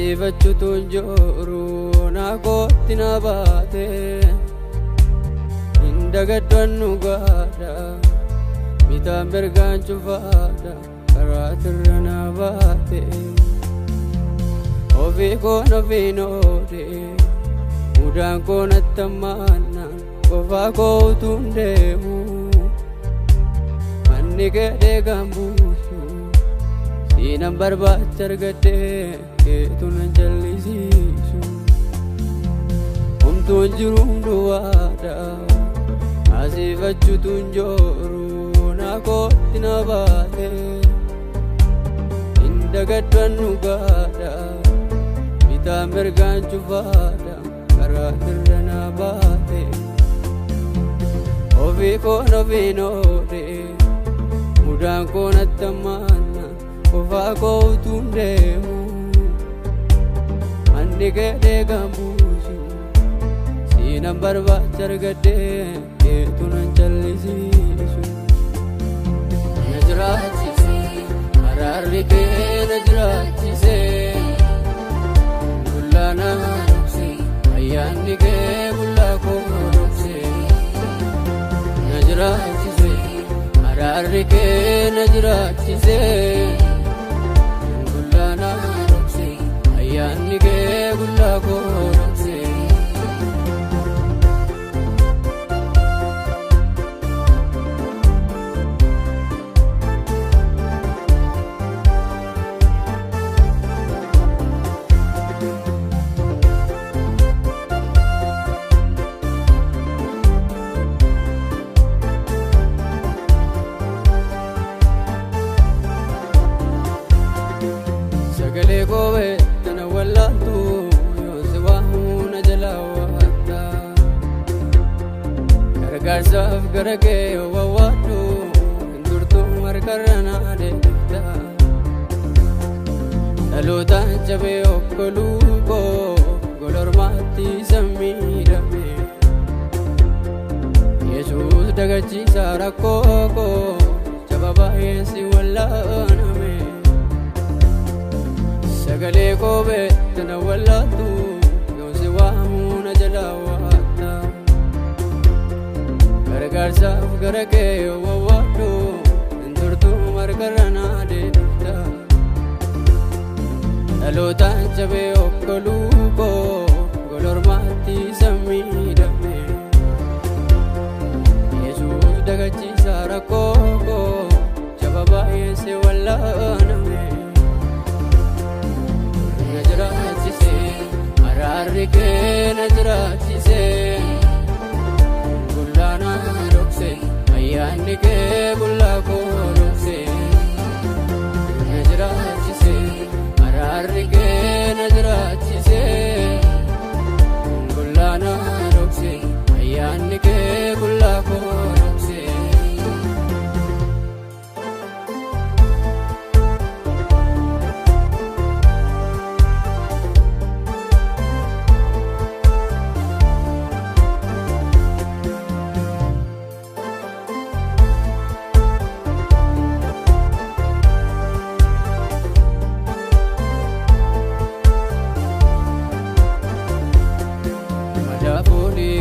Asiifachuutu jiru na kootti na baate Indagadwannu gaadha bitaan mirgaan cufaadha karaatirra na baate Ofii koon ofiin oode mudaan koon attammaannaan qofaa koo utuun deemu manni gadhee gambuusu Siinan barbaacha argadhee keetu nan jallisiisu Humtuun jiruun duwwaadha asiifachuutu jiru na kootti na baate Indagadwannu gaadha bitaan mirgaan cufaadha karaatirra na baate Ofii koon ofiin oode mudaan koon attammaannaan qofaa koo utuun deemu manni gadhee gambuusu siinan barbaacha argadhee keetu nan jallisiisu Na jiraachise araarri kee na jiraachise Gullaa na dhokse ayyaanni kee gullaa koo dhokse Na jiraachise araarri kee na jiraachise ayyaanni kee gullaa koo dhokse Sagalee koo wallaaltu yoo si waamu na jalaa waatta gargaarsaaf gara kee yoo wawwaadhu turtuu harkarra na deebifta dhalootaan cabee okkoluu koo golormaatti sammiidhame Yesuus dagachiisaa rakkoo koo caba baay'een si wallaaname Sagalee koo na wallaaltu yoo si waamu na jalaa waatta gargaarsaaf gara kee yoo wawwaadhu turtuu harkarra na deebifta dhalootaan cabee okkoluu koo golormaatti sammiidhame Yesuus dagachiisaa rakkoo koo caba baay'een si wallaaname Na jiraachise araarri kee na jiraachise Gullaa na dhokse ayyaanni kee gullaa koo dhokse Na jiraachise araarri kee na jiraachise Gullaa na dhokse ayyaanni kee gullaa koo dhokse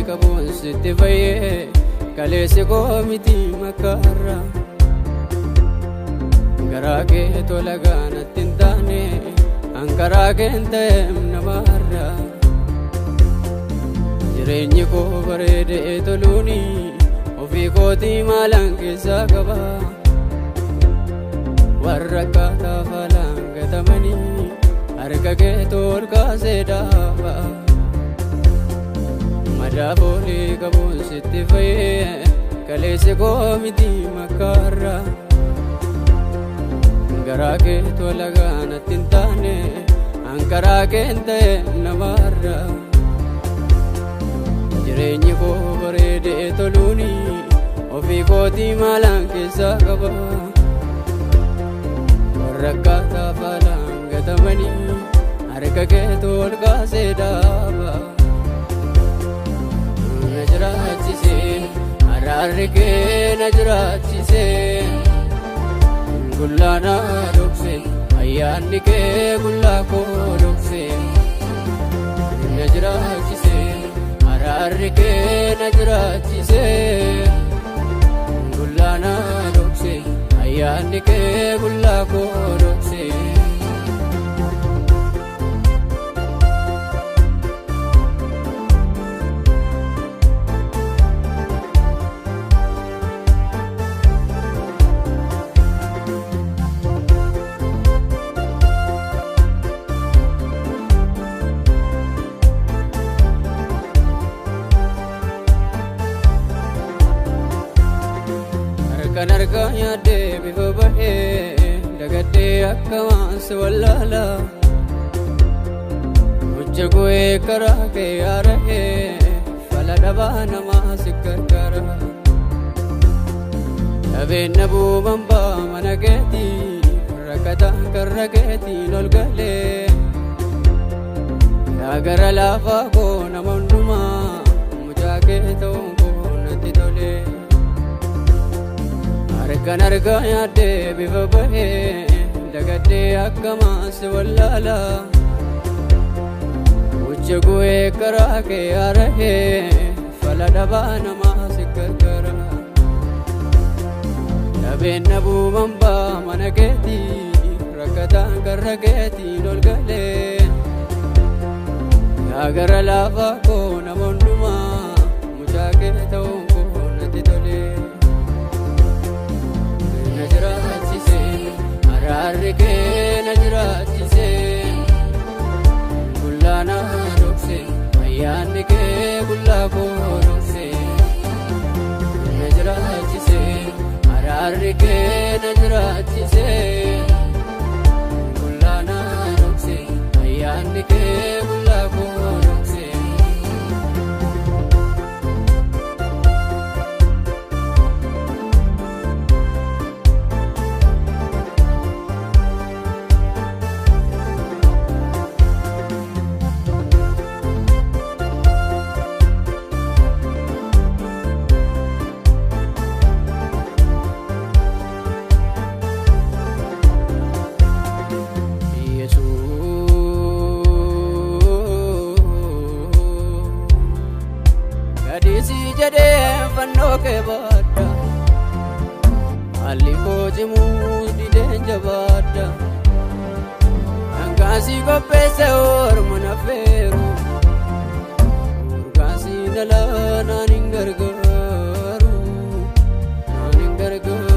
Kabuun sitti fayyee kaleessi koo miti makaarra garaa kee tola gaanatti hin taane hankaraa kee hin ta'eem namaarra jireenyi koo bareedee toluuni ofii kootii maalaan keessaa qaba warra akkaataa faalaan gatamanii harka kee tol kaasee dhaaba Madaaboolii qabuun sitti fayyee kaleessi koo miti makaarra garaa kee tola gaanatti hin taane hankaraa kee hin ta'e namaarra jireenyi koo bareedee toluuni ofii kootii maalaan keessaa qaba warra akkaataa faalaan gatamanii harka kee tol kaasee dhaaba Na jiraachise araarri kee na jiraachise Gullaa na dhokse ayyaanni kee gullaa koo dhokse dhokse na jiraachise araarri kee na jiraachise gullaa na dhokse ayyaanni kee gullaa koo dhokse. Kan argaa nyaadhee bifa bahee dagadhee akka maansi wallaala hojja go'ee karaa kee yaara'ee fala dhabaa namaa si gargaara dhabeen nabuu mambaa mana keetii rakkataan karra keetiin ol galee yaa gara laafaa koo nama hundumaa mucaa kee ta'uun koo natti tolee. Kan argaa nyaadhee bifa bahee dagadhee akka maansi wallaala hojja go'ee karaa kee yaara'ee fala dhabaa namaa si gargaara dhabeen nabuu mambaa mana keetii rakkataan karra keetiin ol galee yaa gara laafaa koo nama hundumaa mucaa kee ta'uun koo natti tolee. Araarri kee na jiraachise gullaa na dhokse ayyaanni kee gullaa koo dhokse na jiraachise araarri kee na jiraachise gullaa na dhokse ayyaanni kee gullaa koo dhokse. Gadisi jedhee fannoo kee baadha haalli koo cimuu dideen jabaadha hangaasii qopheesse orma nafeeru urgaasii dhalaa naan hin gargaaru naan hin gargaaru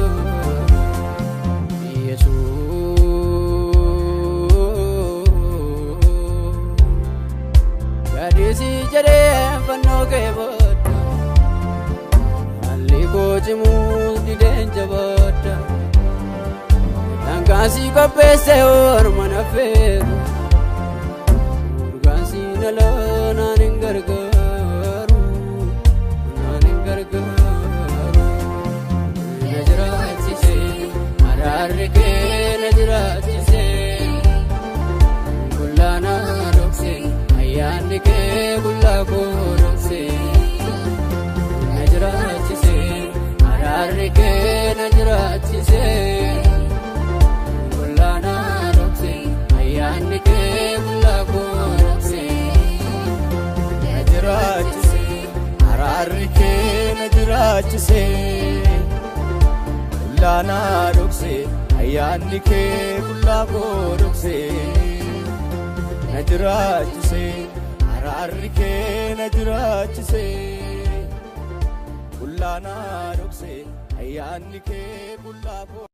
Yesuus. Gadisi jedhee fannoo kee baadha Kochimu dideen jabaadha hangaasii qopheesse orma nafeeru urgaasii dhalaa naan hin gargaaru naan hin gargaaru na jiraachise araarri kee na jiraachise gullaa na dhokse ayyaanni kee gullaa koo dhokse na jiraachise araarri kee na jiraachise gullaa na dhokse ayyaanni kee gullaa koo dhokse na jiraachise araarri kee na jiraachise gullaa na dhokse ayyaanni kee gullaa koo dhokse na jiraachise araarri kee na jiraachise gullaa na dhokse ayyaanni kee gullaa koo